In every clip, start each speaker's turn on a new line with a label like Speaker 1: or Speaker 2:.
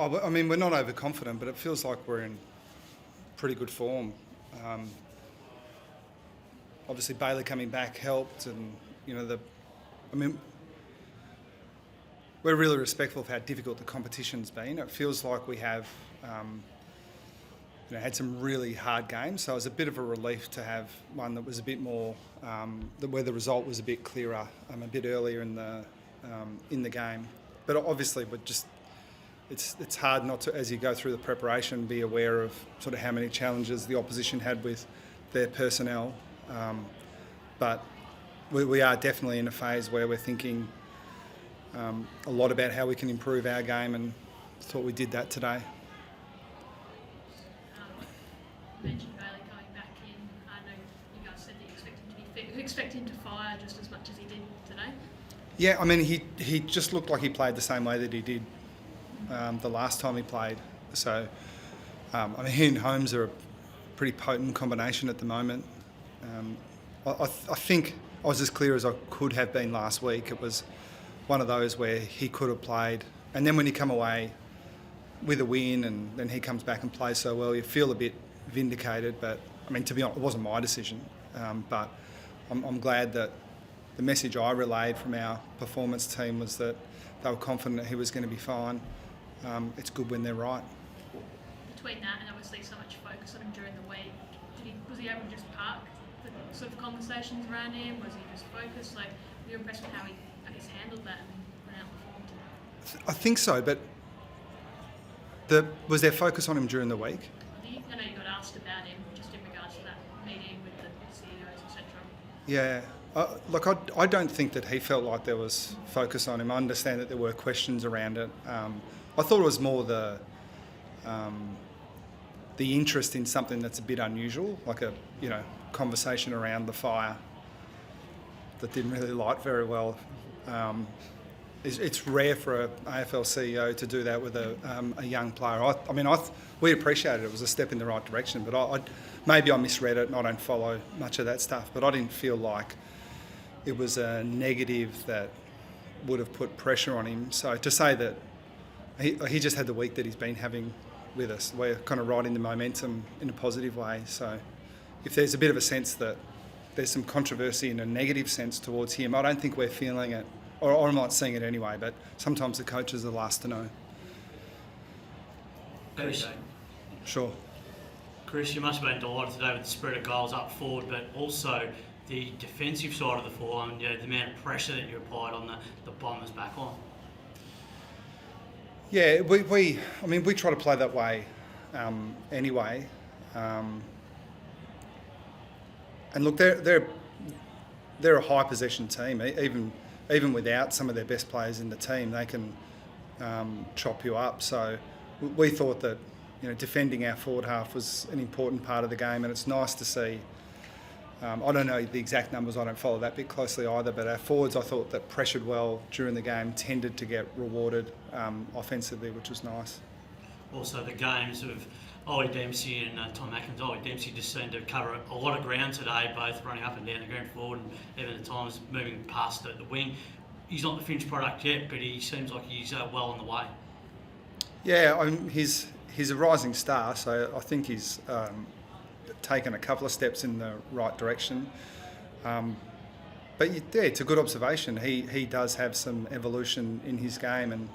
Speaker 1: I mean, we're not overconfident, but it feels like we're in pretty good form. Obviously, Bailey coming back helped, and we're really respectful of how difficult the competition's been. It feels like we have, had some really hard games, so it was a bit of a relief to have one that was a bit more, where the result was a bit clearer, a bit earlier in the game. But obviously, it's hard not to, as you go through the preparation, be aware of sort of how many challenges the opposition had with their personnel. But we are definitely in a phase where we're thinking a lot about how we can improve our game, and thought we did that today.
Speaker 2: You mentioned Bailey coming back in. I know you guys said that you expect him to be fit. You expect him to fire just as much as he did today?
Speaker 1: Yeah, I mean, he just looked like he played the same way that he did the last time he played. So, he and Holmes are a pretty potent combination at the moment. I think I was as clear as I could have been last week. It was one of those where he could have played, and then when you come away with a win and then he comes back and plays so well, you feel a bit vindicated. But I mean, to be honest, it wasn't my decision, but I'm glad that the message I relayed from our performance team was that they were confident that he was going to be fine. It's good when they're right.
Speaker 2: Between that and obviously so much focus on him during the week, was he able to just park the sort of conversations around him? Was he just focused? Like, were you impressed with how he, I guess, handled that and outperformed?
Speaker 1: I think so, but was there focus on him during the week?
Speaker 2: I know you got asked about him just in regards to that meeting with the CEOs, etc.
Speaker 1: Yeah. Look, I don't think that he felt like there was focus on him. I understand that there were questions around it. I thought it was more the interest in something that's a bit unusual, like a conversation around the fire that didn't really light very well. It's rare for an AFL CEO to do that with a young player. We appreciated it. It was a step in the right direction, but maybe I misread it and I don't follow much of that stuff, but I didn't feel like it was a negative that would have put pressure on him. So to say that he just had the week that he's been having with us, we're kind of riding the momentum in a positive way. So if there's a bit of a sense that there's some controversy in a negative sense towards him, I don't think we're feeling it, or I'm not seeing it anyway, but sometimes the coaches are the last to know.
Speaker 3: Chris.
Speaker 1: Sure.
Speaker 3: Chris, you must have been delighted today with the spread of goals up forward, but also the defensive side of the ball and the amount of pressure that you applied on the Bombers back on.
Speaker 1: Yeah, we try to play that way anyway. And look, they're a high possession team. Even without some of their best players in the team, they can chop you up. So we thought that defending our forward half was an important part of the game, and it's nice to see. I don't know the exact numbers, I don't follow that bit closely either, but our forwards, I thought, that pressured well during the game tended to get rewarded offensively, which was nice.
Speaker 3: Also the games of Ollie Dempsey and Tom Atkins. Ollie Dempsey just seemed to cover a lot of ground today, both running up and down the ground forward and even at times moving past the wing. He's not the finished product yet, but he seems like he's well on the way.
Speaker 1: Yeah, he's a rising star, so I think he's taken a couple of steps in the right direction. But it's a good observation. He does have some evolution in his game, and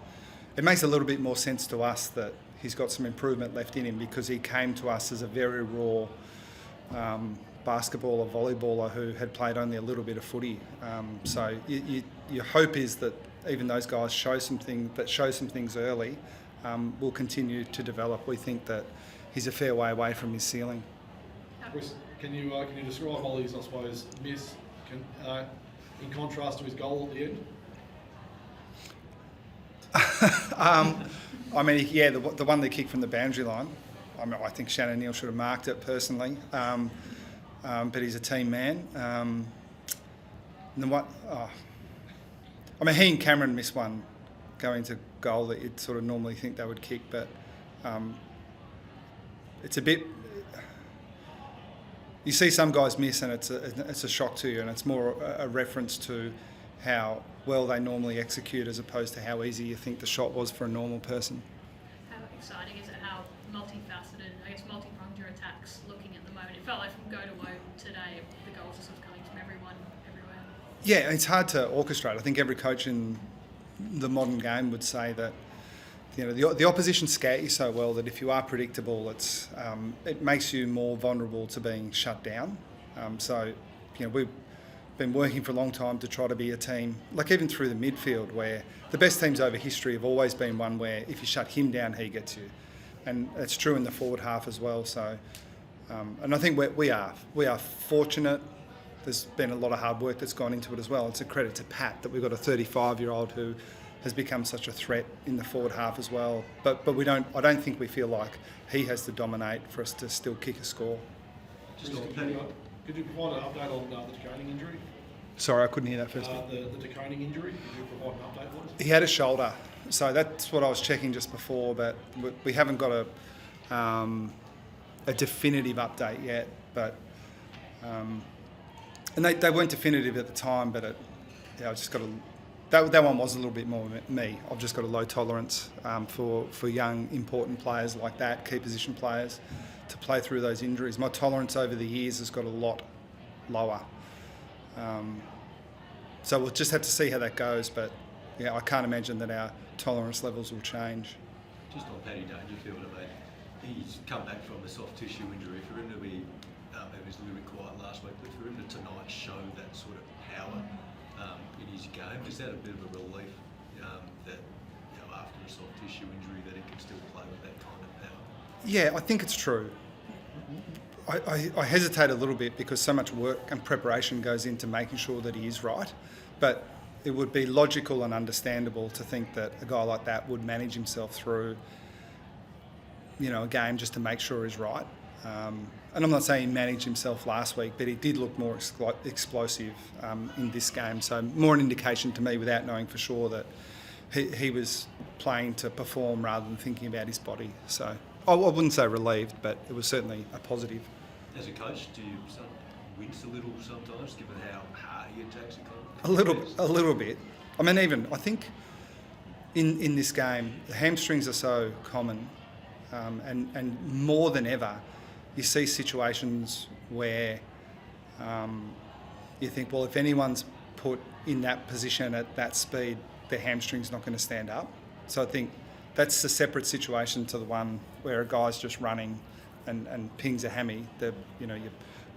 Speaker 1: it makes a little bit more sense to us that he's got some improvement left in him, because he came to us as a very raw basketball or volleyballer who had played only a little bit of footy. So your hope is that even those guys show some things early, will continue to develop. We think that he's a fair way away from his ceiling.
Speaker 4: Chris, can you describe Ollie's, I suppose, miss in contrast to his goal at the end?
Speaker 1: The one they kicked from the boundary line. I think Shannon Neal should have marked it personally, but he's a team man. He and Cameron missed one going to goal that you'd sort of normally think they would kick, but it's a bit. You see some guys miss, and it's a shock to you, and it's more a reference to how well they normally execute as opposed to how easy you think the shot was for a normal person.
Speaker 2: How exciting is it how multifaceted, I guess multi-pronged your attack's looking at the moment? It felt like from go to woe today, the goals are sort of coming from everyone, everywhere.
Speaker 1: Yeah, it's hard to orchestrate. I think every coach in the modern game would say that the opposition scout you so well that if you are predictable, it makes you more vulnerable to being shut down. So we've been working for a long time to try to be a team, like even through the midfield, where the best teams over history have always been one where if you shut him down, he gets you, and it's true in the forward half as well. So, and I think we are fortunate. There's been a lot of hard work that's gone into it as well. It's a credit to Pat that we've got a 35-year-old who has become such a threat in the forward half as well. But I don't think we feel like he has to dominate for us to still kick a score.
Speaker 4: Could you provide an update on the Deconing injury?
Speaker 1: Sorry, I couldn't hear that first bit.
Speaker 4: The Deconing injury, could you provide an update on it?
Speaker 1: He had a shoulder, so that's what I was checking just before, but we haven't got a definitive update yet. But and they weren't definitive at the time, but I just got that one was a little bit more me. I've just got a low tolerance for young, important players like that, key position players, to play through those injuries. My tolerance over the years has got a lot lower. So we'll just have to see how that goes, but I can't imagine that our tolerance levels will change.
Speaker 5: Just on Paddy Dangerfield, he's come back from a soft tissue injury. For him to be, it was a little bit quiet last week, but for him to tonight show that sort of power in his game, is that a bit of a relief that after a soft tissue injury that he can still play with that kind of power?
Speaker 1: Yeah, I think it's true. I hesitate a little bit because so much work and preparation goes into making sure that he is right, but it would be logical and understandable to think that a guy like that would manage himself through a game just to make sure he's right. And I'm not saying he managed himself last week, but he did look more explosive in this game, so more an indication to me without knowing for sure that he was playing to perform rather than thinking about his body. So I wouldn't say relieved, but it was certainly a positive.
Speaker 5: As a coach, do you wince a little sometimes, given how hard he attacks
Speaker 1: A little bit. I mean, I think in this game, the hamstrings are so common, and more than ever, you see situations where you think, well, if anyone's put in that position at that speed, their hamstring's not going to stand up. So I think that's a separate situation to the one where a guy's just running and pings a hammy. You're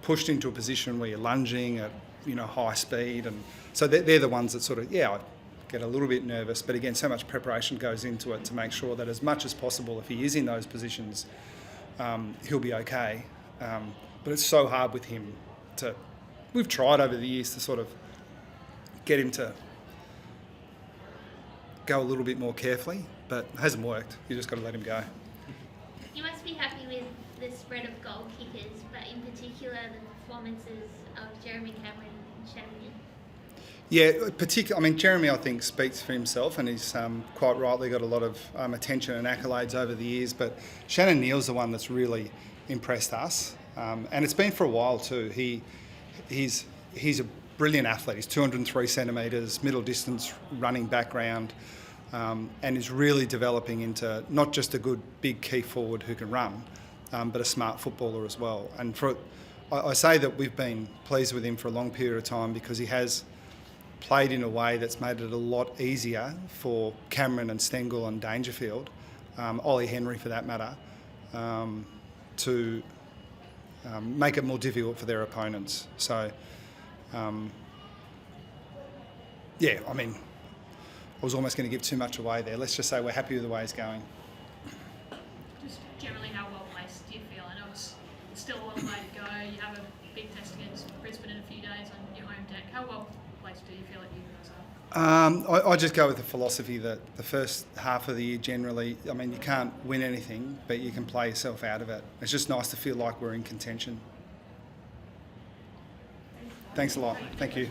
Speaker 1: pushed into a position where you're lunging at high speed, and so they're the ones that sort of I get a little bit nervous. But again, so much preparation goes into it to make sure that as much as possible, if he is in those positions, he'll be okay. But it's so hard with him we've tried over the years to sort of get him to go a little bit more carefully, but it hasn't worked. You just got to let him go.
Speaker 6: You must be happy with the spread of goal kickers, but in particular the performances of Jeremy Cameron and Shannon.
Speaker 1: Yeah, Jeremy, I think, speaks for himself, and he's quite rightly got a lot of attention and accolades over the years. But Shannon Neal's the one that's really impressed us, and it's been for a while too. He's a brilliant athlete. He's 203 centimetres, middle distance running background, and is really developing into not just a good big key forward who can run, but a smart footballer as well. And I say that we've been pleased with him for a long period of time because he has played in a way that's made it a lot easier for Cameron and Stengel and Dangerfield, Ollie Henry for that matter, to make it more difficult for their opponents. So, I was almost going to give too much away there. Let's just say we're happy with the way it's going.
Speaker 2: Just generally, how well placed do you feel? I know it's still a long way to go. You have a big test against Brisbane in a few days on your home deck. How well placed do you feel like you guys are?
Speaker 1: I just go with the philosophy that the first half of the year generally, you can't win anything, but you can play yourself out of it. It's just nice to feel like we're in contention. Thanks a lot. Thank you.